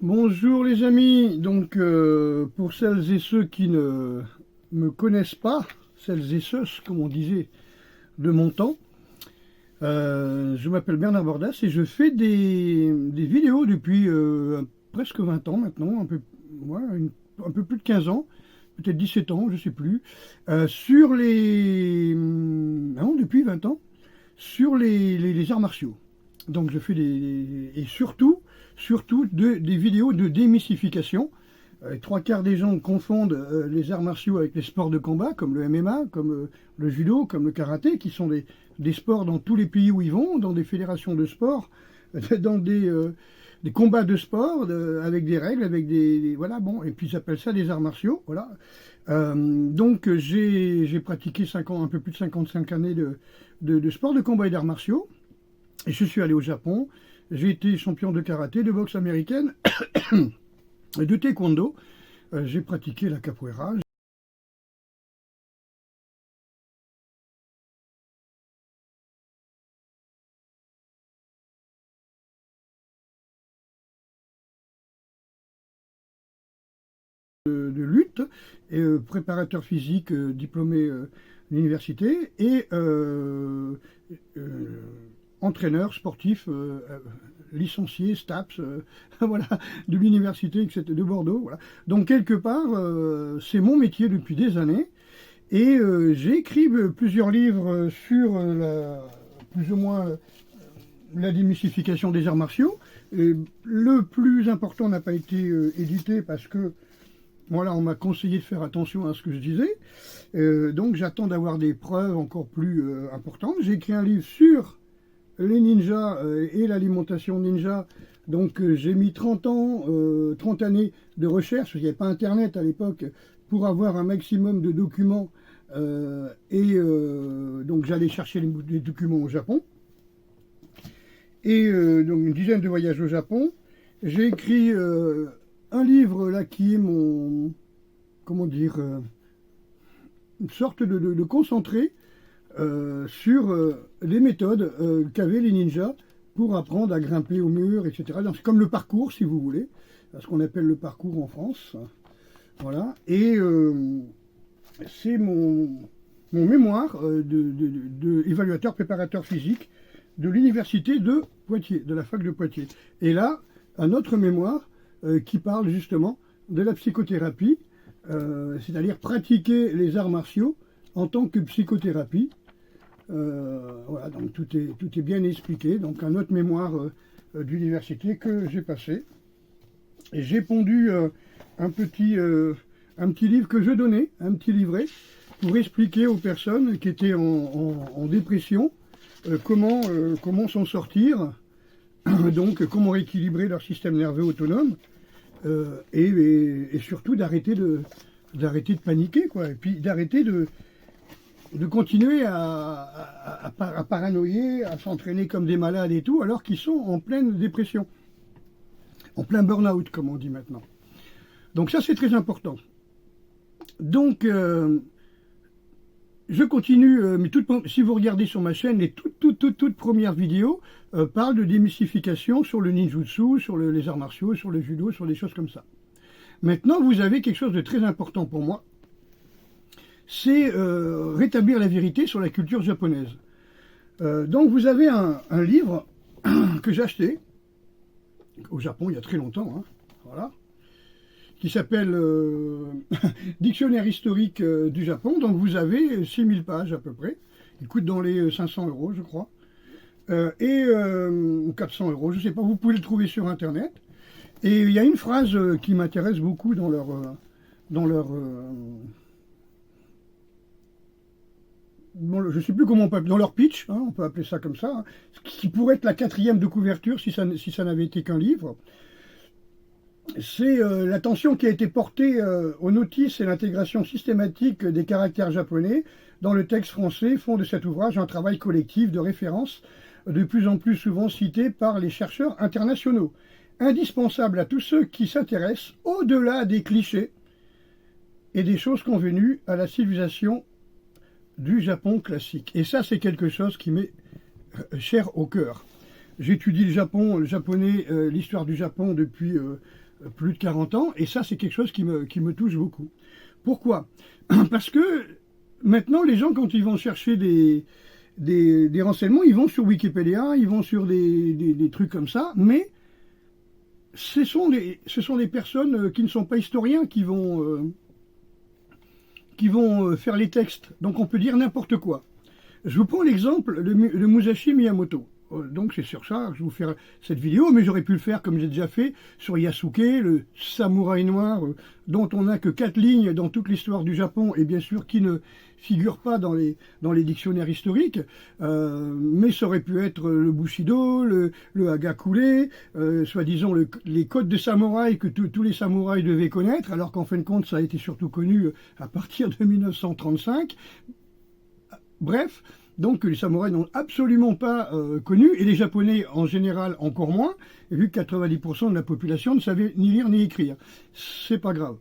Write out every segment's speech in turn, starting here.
Bonjour les amis, donc pour celles et ceux qui ne me connaissent pas, celles et ceux, comme on disait de mon temps, je m'appelle Bernard Bordas et je fais des vidéos depuis presque 20 ans maintenant, ouais, un peu plus de 15 ans, peut-être 17 ans, je ne sais plus, sur ah non, depuis 20 ans, sur les arts martiaux. Donc je fais et surtout des vidéos de démystification. Trois quarts des gens confondent les arts martiaux avec les sports de combat, comme le MMA, comme le judo, comme le karaté, qui sont des sports dans tous les pays où ils vont, dans des fédérations de sport, dans des combats de sport, avec des règles, avec voilà, bon, et puis ils appellent ça des arts martiaux, voilà. Donc j'ai pratiqué 5 ans, un peu plus de 55 années de sport de combat et d'arts martiaux. Et je suis allé au Japon, j'ai été champion de karaté, de boxe américaine, et de taekwondo. J'ai pratiqué la capoeira. De lutte, et préparateur physique diplômé de l'université et euh, entraîneur sportif licencié, STAPS, voilà, de l'université de Bordeaux. Voilà. Donc quelque part, c'est mon métier depuis des années. Et j'ai écrit plusieurs livres sur plus ou moins la démystification des arts martiaux. Et le plus important n'a pas été édité parce que voilà, on m'a conseillé de faire attention à ce que je disais. Donc j'attends d'avoir des preuves encore plus importantes. J'ai écrit un livre sur les ninjas et l'alimentation ninja. Donc j'ai mis 30 ans, 30 années de recherche, il n'y avait pas Internet à l'époque, pour avoir un maximum de documents. Donc j'allais chercher les documents au Japon. Et donc une dizaine de voyages au Japon. J'ai écrit un livre là qui est comment dire, une sorte de concentré sur les méthodes qu'avaient les ninjas pour apprendre à grimper au mur, etc. C'est comme le parcours, si vous voulez, ce qu'on appelle le parcours en France. Voilà. Et c'est mon mémoire d'évaluateur préparateur physique de l'université de Poitiers, de la fac de Poitiers. Et là, un autre mémoire qui parle justement de la psychothérapie, c'est-à-dire pratiquer les arts martiaux en tant que psychothérapie. Voilà, donc tout est bien expliqué. Donc un autre mémoire d'université que j'ai passé. Et j'ai pondu un petit livre que je donnais, un petit livret, pour expliquer aux personnes qui étaient en dépression comment s'en sortir, donc comment rééquilibrer leur système nerveux autonome, et surtout d'arrêter de paniquer, quoi, et puis d'arrêter de continuer à paranoïer, à s'entraîner comme des malades et tout, alors qu'ils sont en pleine dépression, en plein burn-out, comme on dit maintenant. Donc ça, c'est très important. Donc, je continue, mais si vous regardez sur ma chaîne, les toutes premières vidéos parlent de démystification sur le ninjutsu, sur les arts martiaux, sur le judo, sur des choses comme ça. Maintenant, vous avez quelque chose de très important pour moi, c'est rétablir la vérité sur la culture japonaise. Donc vous avez un livre que j'ai acheté au Japon il y a très longtemps, hein, voilà, qui s'appelle Dictionnaire historique du Japon. Donc vous avez 6000 pages à peu près. Il coûte dans les 500 euros, je crois. Et 400 euros, je ne sais pas, vous pouvez le trouver sur Internet. Et il y a une phrase qui m'intéresse beaucoup dans leur bon, je ne sais plus comment on peut appeler, dans leur pitch, hein, on peut appeler ça comme ça, hein, qui pourrait être la quatrième de couverture si ça n'avait été qu'un livre. C'est l'attention qui a été portée aux notices et l'intégration systématique des caractères japonais dans le texte français font de cet ouvrage un travail collectif de référence de plus en plus souvent cité par les chercheurs internationaux, indispensable à tous ceux qui s'intéressent au-delà des clichés et des choses convenues à la civilisation du Japon classique. Et ça, c'est quelque chose qui m'est cher au cœur. J'étudie le Japon, le japonais, l'histoire du Japon depuis plus de 40 ans, et ça c'est quelque chose qui me touche beaucoup. Pourquoi? Parce que maintenant les gens quand ils vont chercher des renseignements, ils vont sur Wikipédia, ils vont sur des trucs comme ça, mais ce sont des personnes qui ne sont pas historiens qui vont faire les textes. Donc on peut dire n'importe quoi. Je vous prends l'exemple de Musashi Miyamoto. Donc c'est sur ça que je vais vous faire cette vidéo, mais j'aurais pu le faire comme j'ai déjà fait sur Yasuke, le samouraï noir, dont on n'a que 4 lignes dans toute l'histoire du Japon, et bien sûr qui ne figure pas dans les dictionnaires historiques, mais ça aurait pu être le Bushido, le Hagakure, soi-disant les codes de samouraï que tous les samouraïs devaient connaître, alors qu'en fin de compte ça a été surtout connu à partir de 1935. Bref, donc les samouraïs n'ont absolument pas connu, et les Japonais en général encore moins, et vu que 90% de la population ne savait ni lire ni écrire. C'est pas grave.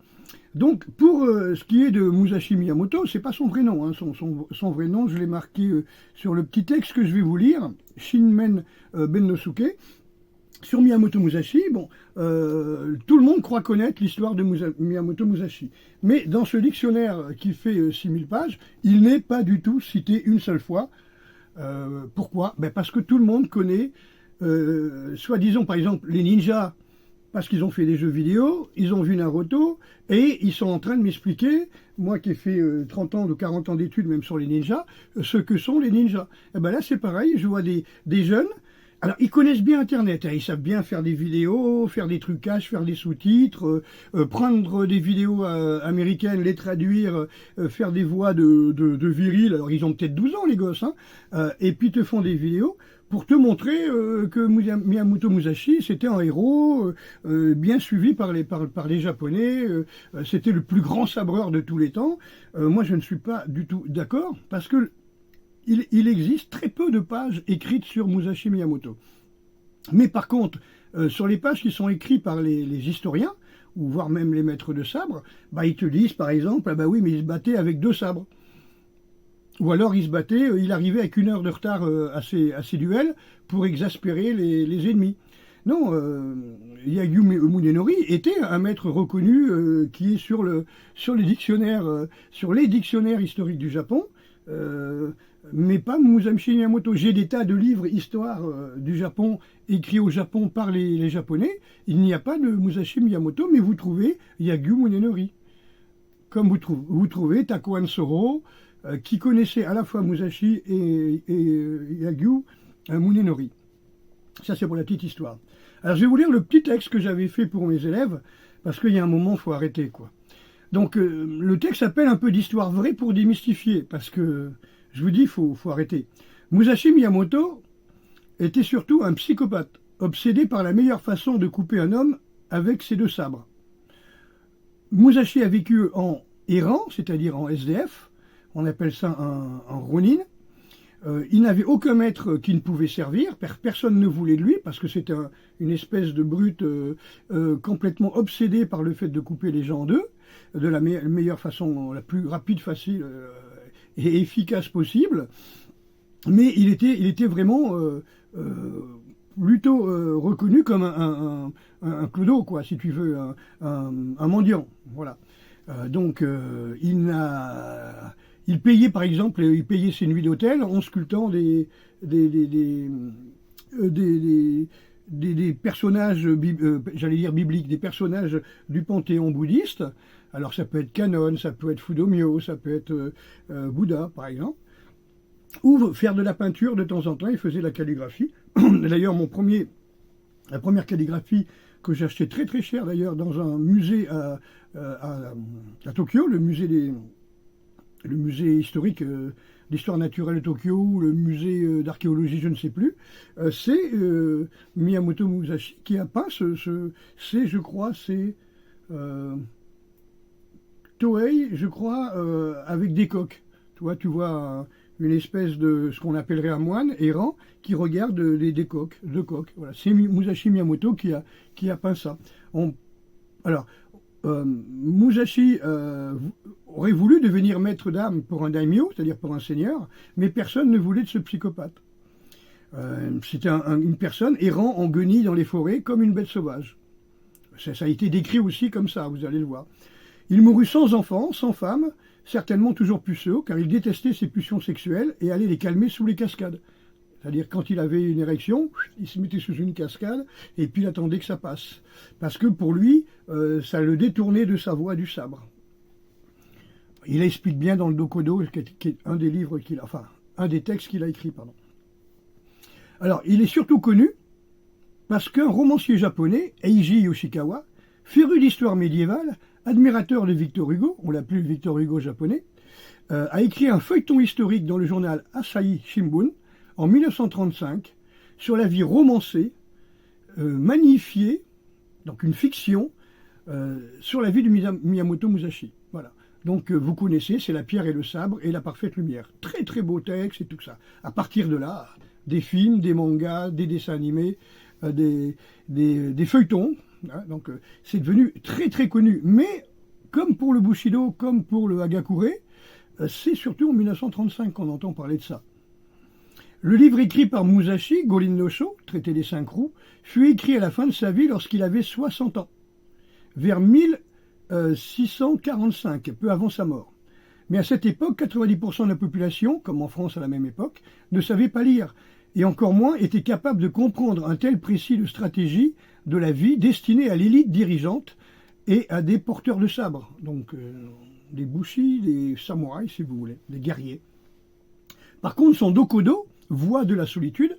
Donc pour ce qui est de Musashi Miyamoto, c'est pas son vrai nom. Hein. Son vrai nom, je l'ai marqué sur le petit texte que je vais vous lire, Shinmen Bennosuke. Sur Miyamoto Musashi, bon, tout le monde croit connaître l'histoire de Miyamoto Musashi. Mais dans ce dictionnaire qui fait 6000 pages, il n'est pas du tout cité une seule fois. Pourquoi? Ben parce que tout le monde connaît, soit disons par exemple les ninjas, parce qu'ils ont fait des jeux vidéo, ils ont vu Naruto, et ils sont en train de m'expliquer, moi qui ai fait 30 ans ou 40 ans d'études même sur les ninjas, ce que sont les ninjas. Et ben là c'est pareil, je vois des jeunes. Alors, ils connaissent bien Internet, hein, ils savent bien faire des vidéos, faire des trucages, faire des sous-titres, prendre des vidéos américaines, les traduire, faire des voix de viril. Alors, ils ont peut-être 12 ans, les gosses, hein, et puis te font des vidéos pour te montrer que Miyamoto Musashi, c'était un héros bien suivi par les Japonais, c'était le plus grand sabreur de tous les temps. Moi, je ne suis pas du tout d'accord, parce que il existe très peu de pages écrites sur Musashi Miyamoto. Mais par contre, sur les pages qui sont écrites par les historiens, ou voire même les maîtres de sabre, bah, ils te disent par exemple, ah bah oui, mais il se battait avec 2 sabres. Ou alors il se battait, il arrivait avec 1 heure de retard à ses duels pour exaspérer les ennemis. Non, Yagyu Munenori était un maître reconnu qui est sur les dictionnaires historiques du Japon, mais pas Musashi Miyamoto. J'ai des tas de livres histoire du Japon écrits au Japon par les Japonais. Il n'y a pas de Musashi Miyamoto, mais vous trouvez Yagyu Munenori. Comme vous trouvez Takuan Soro, qui connaissait à la fois Musashi et Yagyu Munenori. Ça, c'est pour la petite histoire. Alors, je vais vous lire le petit texte que j'avais fait pour mes élèves, parce qu'il y a un moment, il faut arrêter, quoi. Donc, le texte s'appelle un peu d'histoire vraie pour démystifier, parce que, je vous dis, il faut arrêter. Musashi Miyamoto était surtout un psychopathe, obsédé par la meilleure façon de couper un homme avec ses 2 sabres. Musashi a vécu en errant, c'est-à-dire en SDF, on appelle ça un ronin. Il n'avait aucun maître qui ne pouvait servir, personne ne voulait de lui, parce que c'était une espèce de brute complètement obsédé par le fait de couper les gens en 2, de la meilleure façon, la plus rapide, facile et efficace possible. Mais il était vraiment plutôt reconnu comme un clodo, quoi, si tu veux, un mendiant. Voilà. Donc, il payait, par exemple, il payait ses nuits d'hôtel en sculptant des personnages, j'allais dire bibliques, des personnages du panthéon bouddhiste. Alors ça peut être Kanon, ça peut être Fudomyo, ça peut être Bouddha, par exemple. Ou faire de la peinture de temps en temps, il faisait la calligraphie. D'ailleurs, la première calligraphie que j'ai achetée très très cher d'ailleurs dans un musée à Tokyo, le musée historique d'histoire naturelle de Tokyo, ou le musée d'archéologie, je ne sais plus, c'est Miyamoto Musashi qui a peint je crois, c'est Toei, je crois, avec des coques. Tu vois une espèce de ce qu'on appellerait un moine errant qui regarde des coques, 2 coques. Voilà, c'est Musashi Miyamoto qui a peint ça. Alors, Musashi aurait voulu devenir maître d'armes pour un daimyo, c'est-à-dire pour un seigneur, mais personne ne voulait de ce psychopathe. C'était une personne errant en guenilles dans les forêts comme une bête sauvage. Ça a été décrit aussi comme ça, vous allez le voir. Il mourut sans enfant, sans femme, certainement toujours puceau, car il détestait ses pulsions sexuelles et allait les calmer sous les cascades. C'est-à-dire quand il avait une érection, il se mettait sous une cascade et puis il attendait que ça passe. Parce que pour lui, ça le détournait de sa voie du sabre. Il explique bien dans le Dokodo, qui est un des livres qu'il a, enfin, un des textes qu'il a écrit, pardon. Alors, il est surtout connu parce qu'un romancier japonais, Eiji Yoshikawa, féru d'histoire médiévale, admirateur de Victor Hugo, on l'appelle le Victor Hugo japonais, a écrit un feuilleton historique dans le journal Asahi Shimbun en 1935 sur la vie romancée, magnifiée, donc une fiction, sur la vie de Miyamoto Musashi. Voilà. Donc vous connaissez, c'est La pierre et le sabre et La parfaite lumière. Très très beau texte et tout ça. À partir de là, des films, des mangas, des dessins animés, des feuilletons. Hein, donc c'est devenu très très connu. Mais comme pour le Bushido, comme pour le Hagakure, c'est surtout en 1935 qu'on entend parler de ça. Le livre écrit par Musashi, Gorin no Sho, traité des 5 roues, fut écrit à la fin de sa vie lorsqu'il avait 60 ans, vers 1645, peu avant sa mort. Mais à cette époque, 90% de la population, comme en France à la même époque, ne savait pas lire, et encore moins était capable de comprendre un tel précis de stratégie de la vie destinée à l'élite dirigeante et à des porteurs de sabres, donc des bushi, des samouraïs si vous voulez, des guerriers. Par contre, son dokodo, voie de la solitude,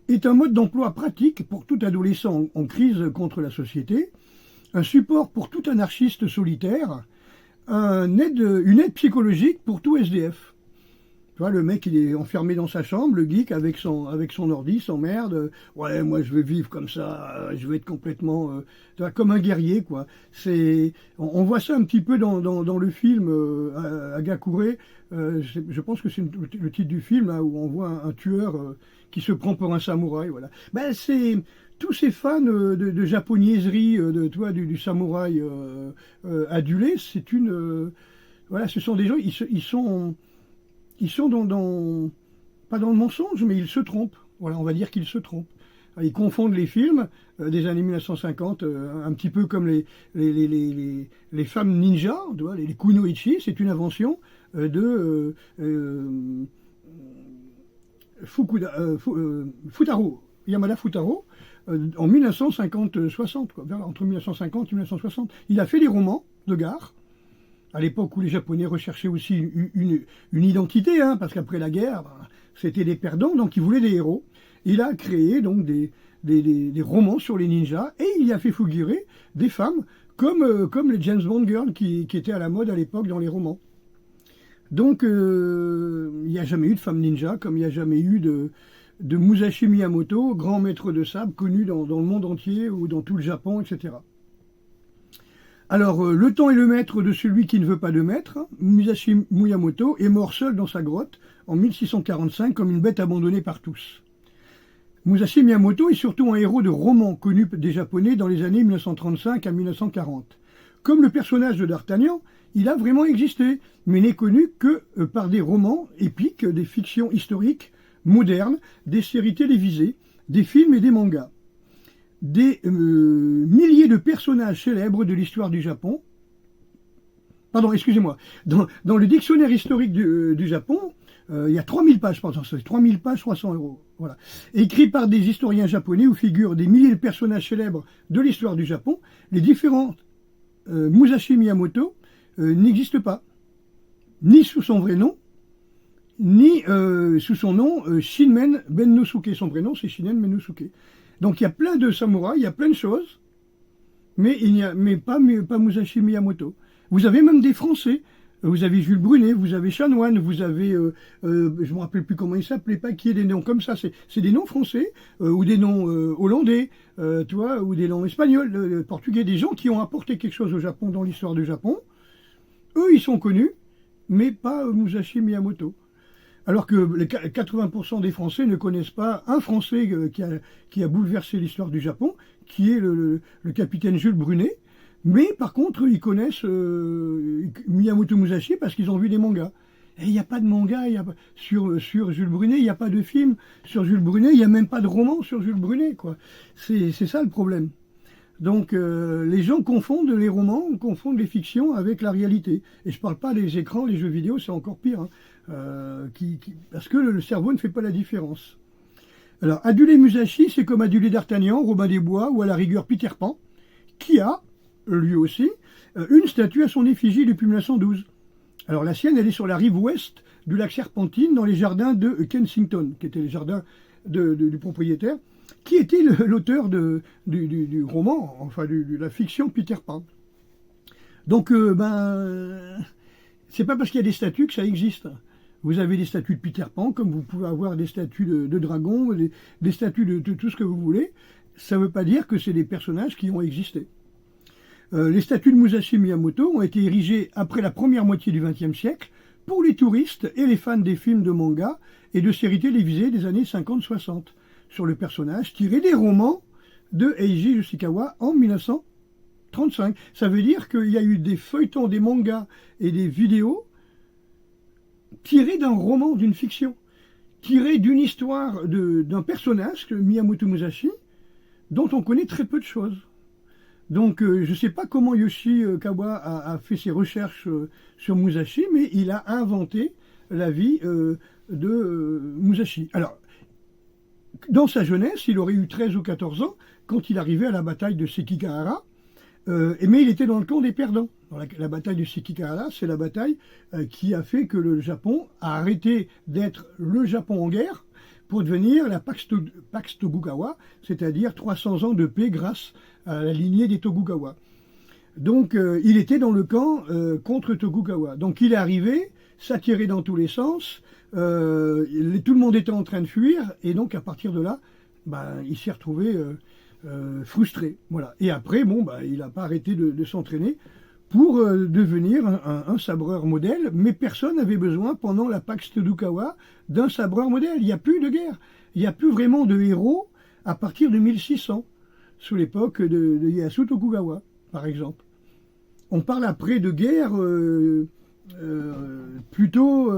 est un mode d'emploi pratique pour tout adolescent en crise contre la société, un support pour tout anarchiste solitaire, une aide psychologique pour tout SDF. Tu vois, le mec, il est enfermé dans sa chambre, le geek, avec son ordi, s'emmerde. Ouais, moi, je veux vivre comme ça, je veux être complètement... tu vois, comme un guerrier, quoi. On voit ça un petit peu dans le film Hagakure. Je pense que c'est le titre du film, là, où on voit un tueur qui se prend pour un samouraï, voilà. Ben, c'est... Tous ces fans de japonaiserie, du samouraï adulé, c'est une... voilà, ce sont des gens, ils sont pas dans le mensonge, mais ils se trompent. Voilà, on va dire qu'ils se trompent. Ils confondent les films des années 1950, un petit peu comme les femmes ninja, tu vois, les kunoichi, c'est une invention de Futaro, Yamada Futaro, en 1950-60, entre 1950 et 1960. Il a fait des romans de gare, à l'époque où les Japonais recherchaient aussi une identité, hein, parce qu'après la guerre, c'était des perdants, donc ils voulaient des héros. Il a créé donc des romans sur les ninjas, et il y a fait figurer des femmes comme les James Bond Girls qui étaient à la mode à l'époque dans les romans. Donc il n'y a jamais eu de femme ninja, comme il n'y a jamais eu de Musashi Miyamoto, grand maître de sabre, connu dans le monde entier ou dans tout le Japon, etc. Alors, le temps est le maître de celui qui ne veut pas de maître. Musashi Miyamoto est mort seul dans sa grotte en 1645 comme une bête abandonnée par tous. Musashi Miyamoto est surtout un héros de roman connu des Japonais dans les années 1935 à 1940. Comme le personnage de D'Artagnan, il a vraiment existé, mais n'est connu que par des romans épiques, des fictions historiques modernes, des séries télévisées, des films et des mangas. Des milliers de personnages célèbres de l'histoire du Japon. Pardon, excusez-moi. Dans le dictionnaire historique du Japon, il y a 3000 pages, pardon, c'est 3000 pages, 300 €. Voilà. Écrit par des historiens japonais où figurent des milliers de personnages célèbres de l'histoire du Japon, les différents Musashi Miyamoto n'existent pas. Ni sous son vrai nom, ni sous son nom Shinmen Bennosuke. Son vrai nom, c'est Shinen Bennosuke. Donc il y a plein de samouraïs, il y a plein de choses, mais pas Musashi Miyamoto. Vous avez même des Français. Vous avez Jules Brunet, vous avez Chanoine, vous avez, je ne me rappelle plus comment il s'appelait, pas qui est des noms comme ça. C'est des noms français ou des noms hollandais, tu vois, ou des noms espagnols, portugais, des gens qui ont apporté quelque chose au Japon dans l'histoire du Japon. Eux, ils sont connus, mais pas Musashi Miyamoto. Alors que les 80% des Français ne connaissent pas un Français qui a bouleversé l'histoire du Japon, qui est le capitaine Jules Brunet. Mais par contre, ils connaissent Miyamoto Musashi parce qu'ils ont vu des mangas. Et il n'y a pas de manga sur Jules Brunet, il n'y a pas de film sur Jules Brunet, il n'y a même pas de roman sur Jules Brunet, quoi. C'est ça le problème. Donc les gens confondent les romans, confondent les fictions avec la réalité. Et je ne parle pas des écrans, les jeux vidéo, c'est encore pire, hein, parce que le cerveau ne fait pas la différence. Alors, aduler Musashi, c'est comme aduler D'Artagnan, Robin des Bois ou à la rigueur Peter Pan, qui a, lui aussi, une statue à son effigie depuis 1912. Alors la sienne, elle est sur la rive ouest du lac Serpentine, dans les jardins de Kensington, qui étaient les jardins du propriétaire, qui était l'auteur du roman, enfin de la fiction Peter Pan. Donc, c'est pas parce qu'il y a des statues que ça existe. Vous avez des statues de Peter Pan, comme vous pouvez avoir des statues de dragons, des statues de tout ce que vous voulez. Ça ne veut pas dire que c'est des personnages qui ont existé. Les statues de Musashi Miyamoto ont été érigées après la première moitié du XXe siècle pour les touristes et les fans des films de manga et de séries télévisées des années 50-60 sur le personnage tiré des romans de Eiji Yoshikawa en 1935. Ça veut dire qu'il y a eu des feuilletons, des mangas et des vidéos tirés d'un roman, d'une fiction, tirés d'une histoire d'un personnage, Miyamoto Musashi, dont on connaît très peu de choses. Donc je ne sais pas comment Yoshikawa a fait ses recherches sur Musashi, mais il a inventé la vie de Musashi. Alors, dans sa jeunesse, il aurait eu 13 ou 14 ans quand il arrivait à la bataille de Sekigahara, mais il était dans le camp des perdants. La bataille de Sekigahara, c'est la bataille qui a fait que le Japon a arrêté d'être le Japon en guerre pour devenir la Pax Tokugawa, c'est-à-dire 300 ans de paix grâce à la lignée des Tokugawa. Donc il était dans le camp contre Tokugawa. Donc il est arrivé, s'attirait dans tous les sens, tout le monde était en train de fuir, et donc à partir de là, il s'est retrouvé frustré. Voilà. Et après, il n'a pas arrêté de s'entraîner pour devenir un sabreur modèle, mais personne n'avait besoin, pendant la Pax Tokugawa, d'un sabreur modèle. Il n'y a plus de guerre. Il n'y a plus vraiment de héros à partir de 1600, sous l'époque de Ieyasu Tokugawa, par exemple. On parle après de guerre plutôt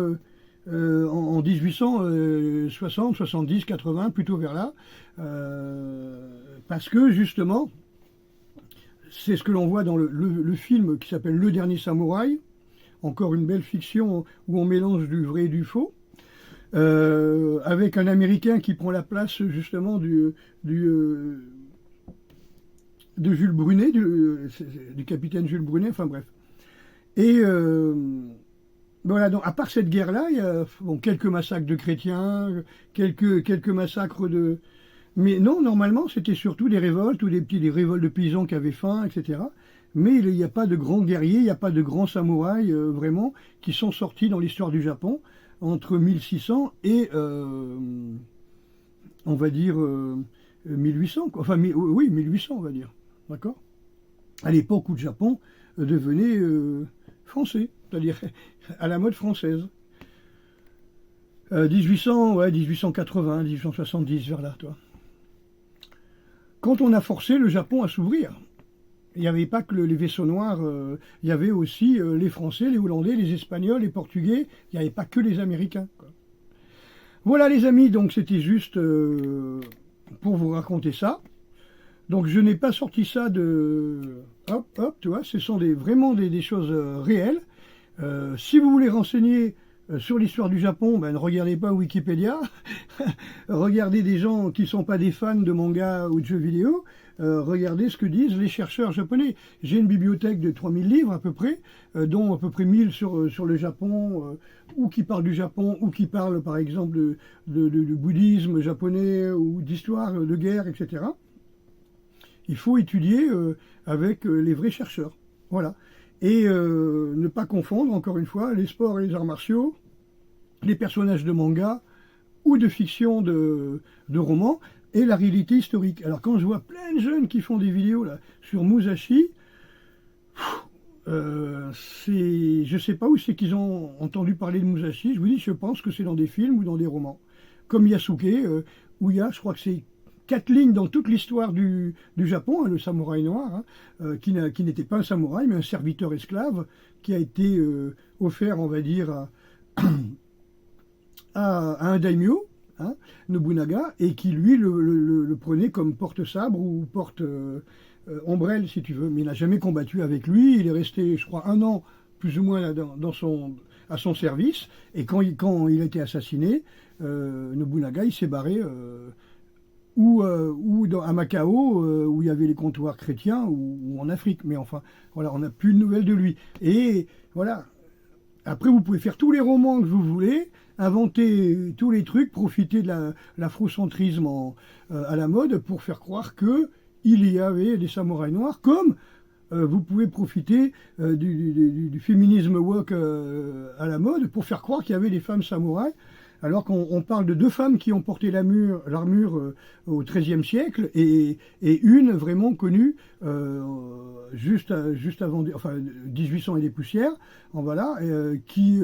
en 1860, 70, 80, plutôt vers là, parce que justement, c'est ce que l'on voit dans le film qui s'appelle Le Dernier Samouraï, encore une belle fiction où on mélange du vrai et du faux, avec un Américain qui prend la place justement de Jules Brunet, du capitaine Jules Brunet, enfin bref. Et voilà, donc à part cette guerre-là, il y a quelques massacres de chrétiens, quelques massacres de... Mais non, normalement, c'était surtout des révoltes ou des révoltes de paysans qui avaient faim, etc. Mais il n'y a pas de grands guerriers, il n'y a pas de grands samouraïs, vraiment, qui sont sortis dans l'histoire du Japon entre 1600 et, on va dire, 1800. Enfin, oui, 1800, on va dire. D'accord ? À l'époque où le Japon devenait français, c'est-à-dire à la mode française. 1800, ouais, 1880, 1870, vers là, toi. Quand on a forcé le Japon à s'ouvrir, il n'y avait pas que les vaisseaux noirs, il y avait aussi les Français, les Hollandais, les Espagnols, les Portugais, il n'y avait pas que les Américains, quoi. Voilà les amis, donc c'était juste pour vous raconter ça. Donc je n'ai pas sorti ça de... Hop, tu vois, ce sont vraiment des choses réelles. Si vous voulez renseigner sur l'histoire du Japon, ne regardez pas Wikipédia, regardez des gens qui ne sont pas des fans de manga ou de jeux vidéo, regardez ce que disent les chercheurs japonais. J'ai une bibliothèque de 3000 livres à peu près, dont à peu près 1000 sur le Japon, ou qui parlent du Japon, ou qui parlent par exemple de bouddhisme japonais, ou d'histoire de guerre, etc. Il faut étudier avec les vrais chercheurs. Voilà. Et ne pas confondre, encore une fois, les sports et les arts martiaux, les personnages de manga ou de fiction de romans et la réalité historique. Alors quand je vois plein de jeunes qui font des vidéos là, sur Musashi, je ne sais pas où c'est qu'ils ont entendu parler de Musashi. Je vous dis, je pense que c'est dans des films ou dans des romans. Comme Yasuke, où il y a, je crois que c'est 4 lignes dans toute l'histoire du Japon, hein, le samouraï noir, hein, qui n'était pas un samouraï, mais un serviteur esclave, qui a été offert, on va dire, à un daimyo, hein, Nobunaga, et qui, lui, le prenait comme porte-sabre ou ombrelle, si tu veux, mais il n'a jamais combattu avec lui. Il est resté, je crois, 1 an, plus ou moins, là, à son service. Et quand il a été assassiné, Nobunaga, il s'est barré à Macao, où il y avait les comptoirs chrétiens, ou en Afrique. Mais enfin, voilà, on n'a plus de nouvelles de lui. Et voilà. Après, vous pouvez faire tous les romans que vous voulez, inventer tous les trucs, profiter de l'afrocentrisme à la mode pour faire croire que il y avait des samouraïs noirs, comme vous pouvez profiter du féminisme woke à la mode pour faire croire qu'il y avait des femmes samouraïs, alors qu'on parle de 2 femmes qui ont porté l'armure au XIIIe siècle et une vraiment connue juste avant, enfin 1800 et des poussières, voilà, qui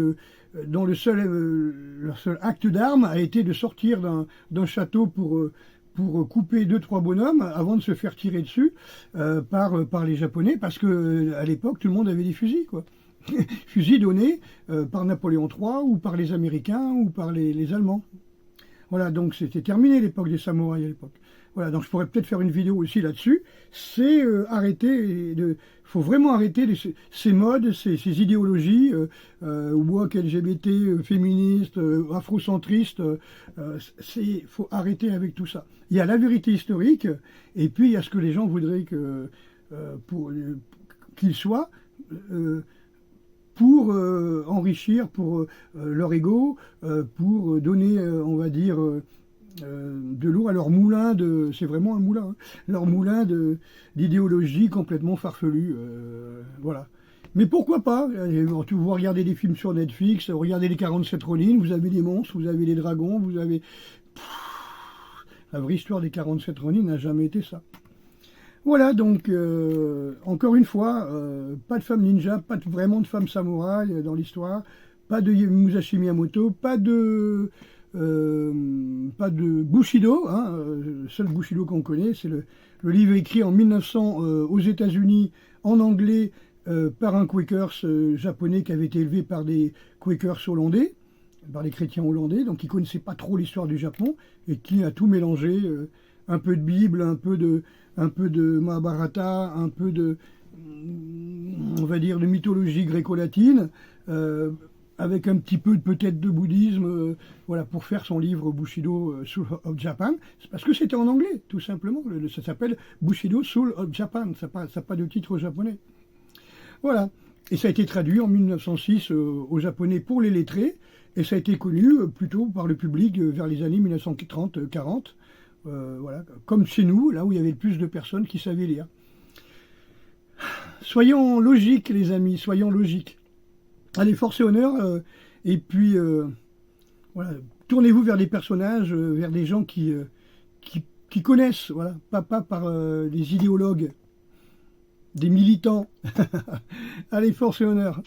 dont le seul acte d'arme a été de sortir d'un château pour couper 2-3 bonhommes avant de se faire tirer dessus par les Japonais, parce que à l'époque tout le monde avait des fusils, quoi. Fusils donnés par Napoléon III ou par les Américains ou par les Allemands. Voilà, donc c'était terminé l'époque des samouraïs à l'époque. Voilà, donc je pourrais peut-être faire une vidéo aussi là-dessus. C'est faut vraiment arrêter ces modes, ces idéologies woke, LGBT, féministes, afrocentristes. Faut arrêter avec tout ça. Il y a la vérité historique et puis il y a ce que les gens voudraient qu'il soit. Pour enrichir, pour leur ego, pour donner, on va dire, de l'eau à leur moulin c'est vraiment un moulin, hein, leur moulin d'idéologie complètement farfelue, voilà. Mais pourquoi pas? Vous regardez des films sur Netflix, regardez les 47 Ronin, vous avez des monstres, vous avez des dragons, vous avez... La vraie histoire des 47 Ronin n'a jamais été ça. Voilà, donc, encore une fois, pas de femme ninja, vraiment de femme samouraï dans l'histoire, pas de Musashi Miyamoto, pas de Bushido, hein, le seul Bushido qu'on connaît, c'est le livre écrit en 1900 aux États-Unis en anglais par un Quakers japonais qui avait été élevé par des Quakers hollandais, par les chrétiens hollandais, donc qui ne connaissait pas trop l'histoire du Japon et qui a tout mélangé, un peu de Bible, un peu de Mahabharata, un peu on va dire, de mythologie gréco-latine, avec un petit peu peut-être de bouddhisme, voilà, pour faire son livre Bushido Soul of Japan. C'est parce que c'était en anglais, tout simplement. Ça s'appelle Bushido Soul of Japan, ça n'a pas de titre japonais. Voilà. Et ça a été traduit en 1906 au japonais pour les lettrés, et ça a été connu plutôt par le public vers les années 1930-40. Voilà, comme chez nous, là où il y avait le plus de personnes qui savaient lire. Soyons logiques, les amis, soyons logiques. Allez, force et honneur, et puis voilà, tournez-vous vers des personnages, vers des gens qui connaissent, voilà, pas par des idéologues, des militants. Allez, force et honneur.